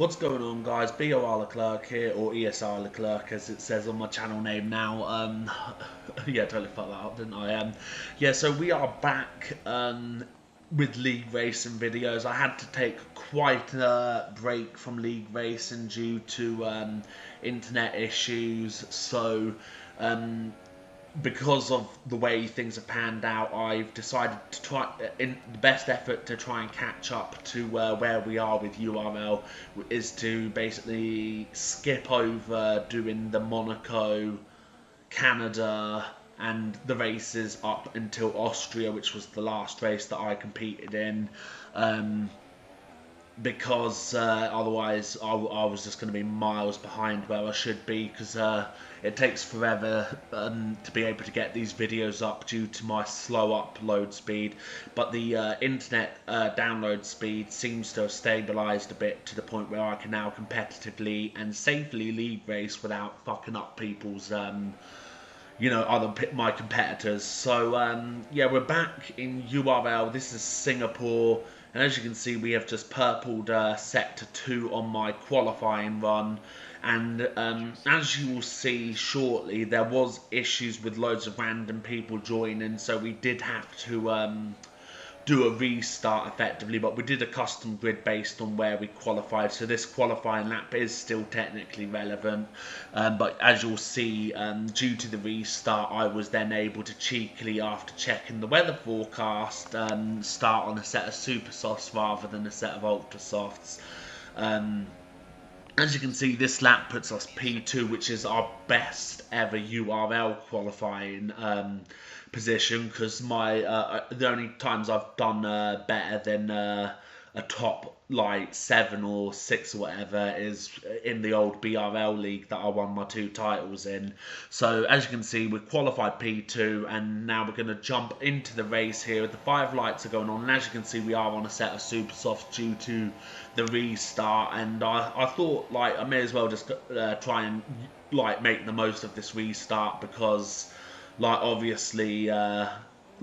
What's going on, guys? BOR Leclerc here, or ESR Leclerc as it says on my channel name now. Yeah, totally fucked that up, didn't I? Yeah, so we are back with League Racing videos. I had to take quite a break from League Racing due to internet issues, so because of the way things have panned out, I've decided to try, in the best effort to try and catch up to where we are with URL, is to basically skip over doing the Monaco, Canada, and the races up until Austria, which was the last race that I competed in. Because otherwise I was just going to be miles behind where I should be, because it takes forever to be able to get these videos up due to my slow upload speed, but the internet download speed seems to have stabilized a bit to the point where I can now competitively and safely league race without fucking up people's my competitors. So yeah, we're back in URL. This is Singapore, and as you can see, we have just purpled sector 2 on my qualifying run. And as you will see shortly, there was issues with loads of random people joining, so we did have to do a restart effectively, but we did a custom grid based on where we qualified, so this qualifying lap is still technically relevant, but as you'll see, due to the restart, I was then able to cheekily, after checking the weather forecast, start on a set of super softs rather than a set of ultra softs. As you can see, this lap puts us P2, which is our best ever URL qualifying position, because the only times I've done better than a top like 7 or 6 or whatever is in the old BRL league that I won my 2 titles in. So as you can see, we've qualified P2, and now we're going to jump into the race here. The 5 lights are going on, and as you can see, we are on a set of super softs due to the restart, and I thought, like, I may as well just try and like make the most of this restart, because like obviously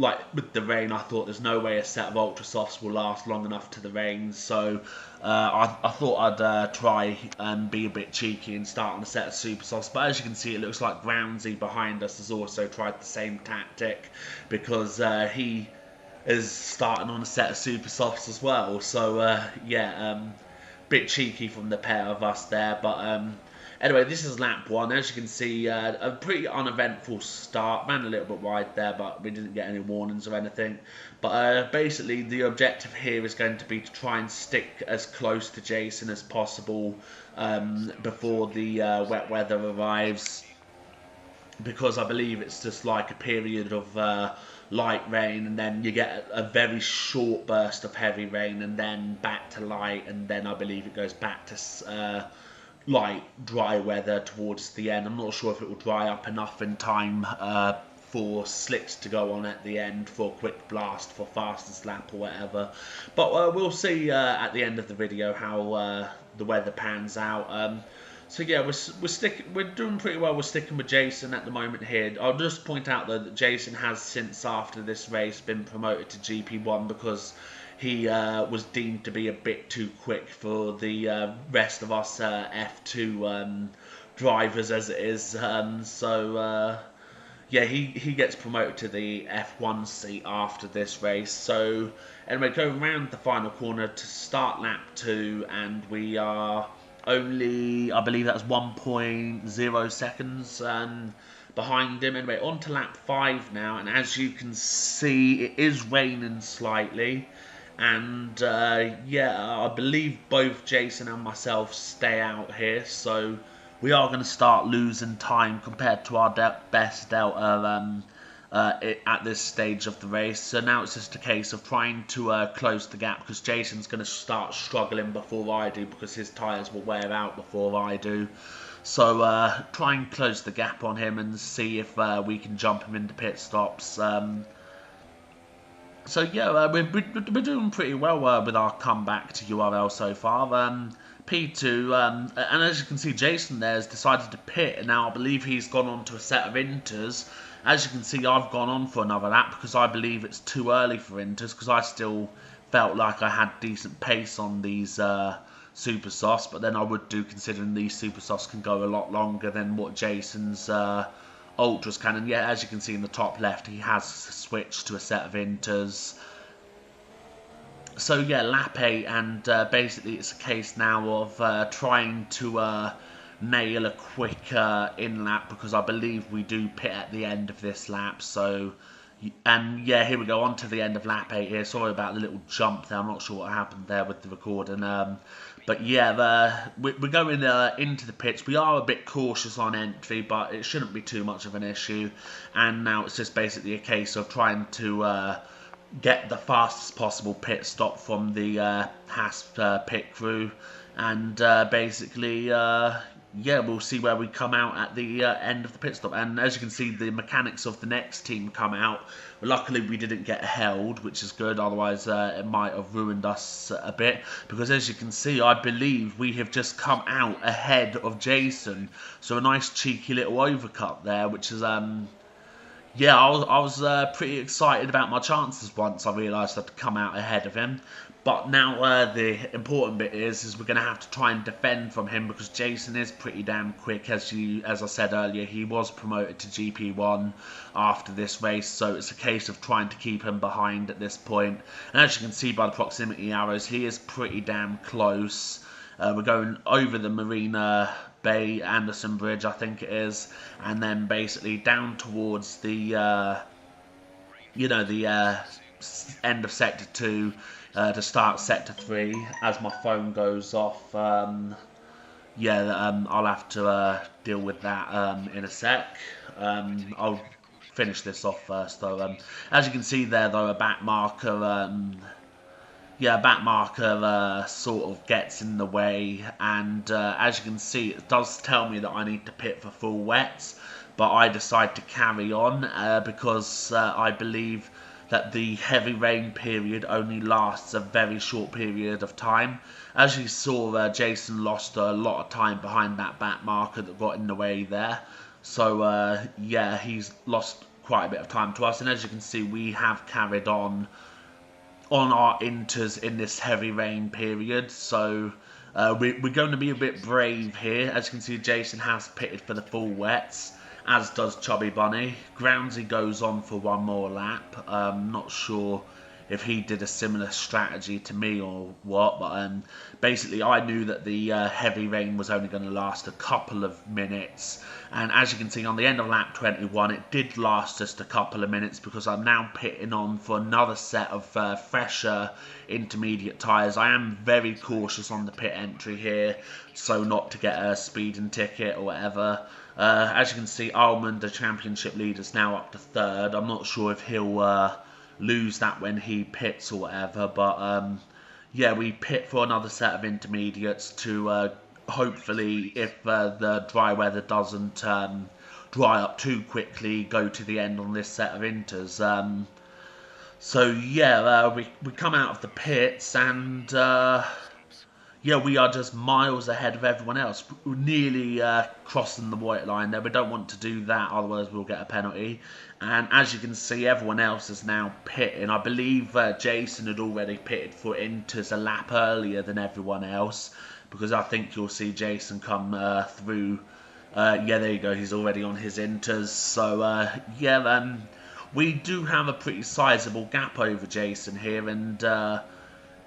like with the rain, I thought there's no way a set of ultra softs will last long enough to the rain, so I thought I'd try and be a bit cheeky and start on a set of super softs. But as you can see, it looks like Groundsy behind us has also tried the same tactic, because he is starting on a set of super softs as well. So yeah, bit cheeky from the pair of us there, but anyway, this is lap 1. As you can see, a pretty uneventful start. Ran a little bit wide there, but we didn't get any warnings or anything. But basically, the objective here is going to be to try and stick as close to Jason as possible before the wet weather arrives, because I believe it's just like a period of light rain, and then you get a very short burst of heavy rain, and then back to light, and then I believe it goes back to light dry weather towards the end. I'm not sure if it will dry up enough in time for slicks to go on at the end for a quick blast for fastest lap or whatever, but we'll see at the end of the video how the weather pans out. So yeah, we're doing pretty well. We're sticking with Jason at the moment here. I'll just point out though that Jason has since after this race been promoted to GP1, because he was deemed to be a bit too quick for the rest of us F2 drivers as it is. So yeah, he gets promoted to the F1 seat after this race. So anyway, going around the final corner to start lap 2, and we are only, I believe that's 1.0 seconds behind him. Anyway, on to lap 5 now, and as you can see, it is raining slightly, and yeah, I believe both Jason and myself stay out here, so we are going to start losing time compared to our best delta at this stage of the race. So now it's just a case of trying to close the gap, because Jason's going to start struggling before I do, because his tyres will wear out before I do. So try and close the gap on him and see if we can jump him into pit stops. So yeah, we're doing pretty well with our comeback to URL so far. P2, and as you can see, Jason there has decided to pit, and now I believe he's gone on to a set of inters. As you can see, I've gone on for another lap because I believe it's too early for inters, because I still felt like I had decent pace on these super sauce, but then I would do, considering these super sauce can go a lot longer than what Jason's ultras can. And yeah, as you can see in the top left, he has switched to a set of inters. So yeah, lap 8, and basically it's a case now of trying to nail a quick in-lap, because I believe we do pit at the end of this lap. So, and yeah, here we go, on to the end of lap 8 here. Sorry about the little jump there, I'm not sure what happened there with the recording. But yeah, we're going into the pits. We are a bit cautious on entry, but it shouldn't be too much of an issue. And now it's just basically a case of trying to get the fastest possible pit stop from the Haas pit crew. And basically, yeah, we'll see where we come out at the end of the pit stop. And as you can see, the mechanics of the next team come out. Luckily, we didn't get held, which is good. Otherwise, it might have ruined us a bit. Because as you can see, I believe we have just come out ahead of Jason. So a nice cheeky little overcut there, which is... yeah, I was pretty excited about my chances once I realised I'd come out ahead of him. But now the important bit is we're going to have to try and defend from him, because Jason is pretty damn quick. As I said earlier, he was promoted to GP1 after this race, so it's a case of trying to keep him behind at this point. And as you can see by the proximity arrows, he is pretty damn close. We're going over the Marina Bay Anderson Bridge, I think it is, and then basically down towards the, you know, the end of Sector 2 to start Sector 3. As my phone goes off, yeah, I'll have to deal with that in a sec. I'll finish this off first, though. As you can see there, though, a back marker... yeah, back marker sort of gets in the way, and as you can see, it does tell me that I need to pit for full wets, but I decide to carry on because I believe that the heavy rain period only lasts a very short period of time. As you saw, Jason lost a lot of time behind that back marker that got in the way there, so yeah, he's lost quite a bit of time to us, and as you can see, we have carried on our inters in this heavy rain period. So we're going to be a bit brave here. As you can see, Jason has pitted for the full wets, as does Chubby Bunny. Groundsy goes on for one more lap. Not sure if he did a similar strategy to me or what, but basically I knew that the heavy rain was only going to last a couple of minutes, and as you can see on the end of lap 21, it did last just a couple of minutes, because I'm now pitting on for another set of fresher intermediate tyres. I am very cautious on the pit entry here, so not to get a speeding ticket or whatever. As you can see, Almond, the championship leader, is now up to 3rd. I'm not sure if he'll lose that when he pits or whatever, but yeah, we pit for another set of intermediates to hopefully, if the dry weather doesn't dry up too quickly, go to the end on this set of inters. So yeah, we come out of the pits, and yeah, we are just miles ahead of everyone else. We're nearly crossing the white line there. We don't want to do that, otherwise we'll get a penalty. And as you can see, everyone else is now pitting. I believe Jason had already pitted for inters a lap earlier than everyone else, because I think you'll see Jason come through. Yeah, there you go. He's already on his inters. So yeah, we do have a pretty sizable gap over Jason here, and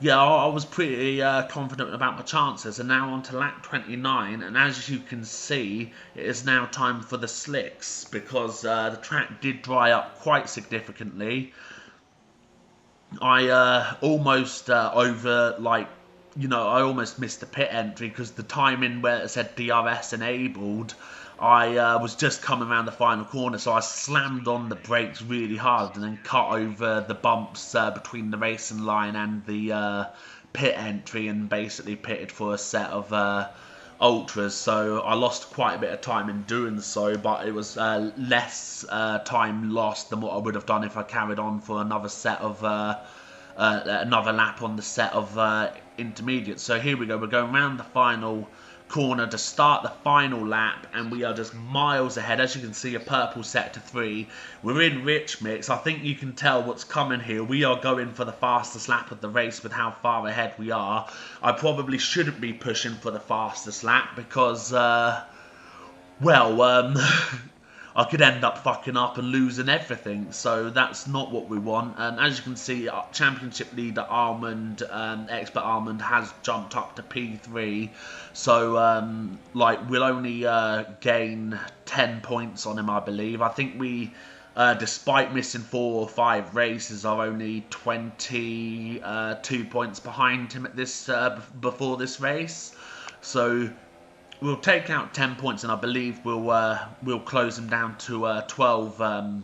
yeah, I was pretty confident about my chances. And now on to lap 29, and as you can see, it is now time for the slicks, because the track did dry up quite significantly. I almost I almost missed the pit entry, because the timing where it said DRS enabled, I was just coming around the final corner, so I slammed on the brakes really hard and then cut over the bumps between the racing line and the pit entry, and basically pitted for a set of ultras. So I lost quite a bit of time in doing so, but it was less time lost than what I would have done if I carried on for another set of another lap on the set of intermediates. So here we go, we're going around the final corner to start the final lap, and we are just miles ahead. As you can see, a purple sector 3. We're in rich mix. I think you can tell what's coming here. We are going for the fastest lap of the race with how far ahead we are. I probably shouldn't be pushing for the fastest lap because, I could end up fucking up and losing everything, so that's not what we want. And as you can see, our championship leader Armand, Expert Armand, has jumped up to P3, so like we'll only gain 10 points on him, I believe. I think we, despite missing 4 or 5 races, are only 22 points behind him at this before this race. So we'll take out 10 points, and I believe we'll close them down to 12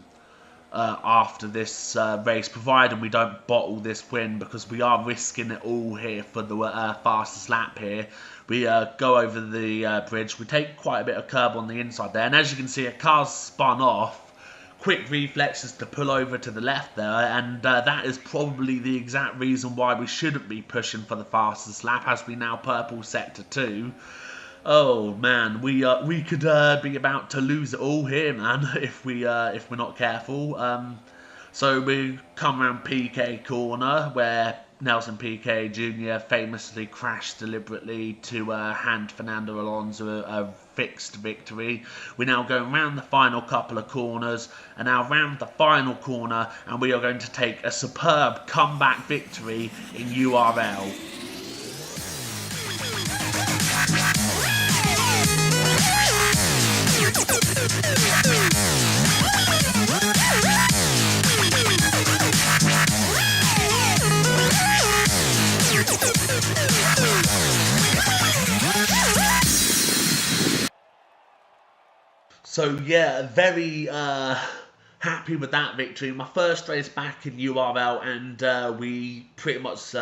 after this race, provided we don't bottle this win, because we are risking it all here for the fastest lap here. We go over the bridge. We take quite a bit of curb on the inside there, and as you can see, a car's spun off. Quick reflexes to pull over to the left there, and that is probably the exact reason why we shouldn't be pushing for the fastest lap, as we now purple sector 2. Oh man, we could be about to lose it all here, man, if we're not careful. So we come around PK corner, where Nelson Piquet Jr. famously crashed deliberately to hand Fernando Alonso a fixed victory. We're now going around the final couple of corners, and now round the final corner, and we are going to take a superb comeback victory in URL. So yeah, very happy with that victory. My first race back in URL, and we pretty much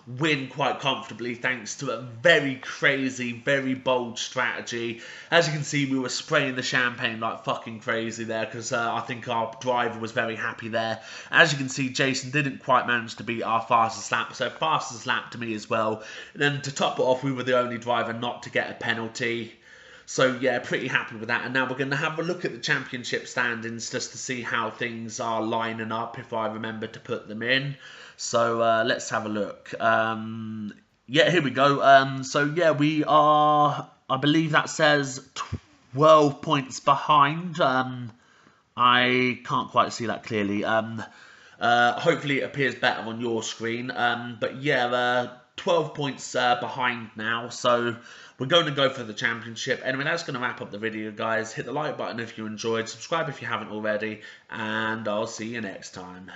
win quite comfortably thanks to a very crazy, very bold strategy. As you can see, we were spraying the champagne like fucking crazy there, because I think our driver was very happy there. As you can see, Jason didn't quite manage to beat our fastest lap, so fastest lap to me as well. And then to top it off, we were the only driver not to get a penalty. So yeah, pretty happy with that. And now we're going to have a look at the championship standings just to see how things are lining up, if I remember to put them in. So let's have a look. Yeah, here we go. So yeah, we are, I believe that says 12 points behind. I can't quite see that clearly. Hopefully it appears better on your screen. But yeah, 12 points behind now, so we're going to go for the championship. Anyway, that's going to wrap up the video, guys. Hit the like button if you enjoyed, subscribe if you haven't already, and I'll see you next time.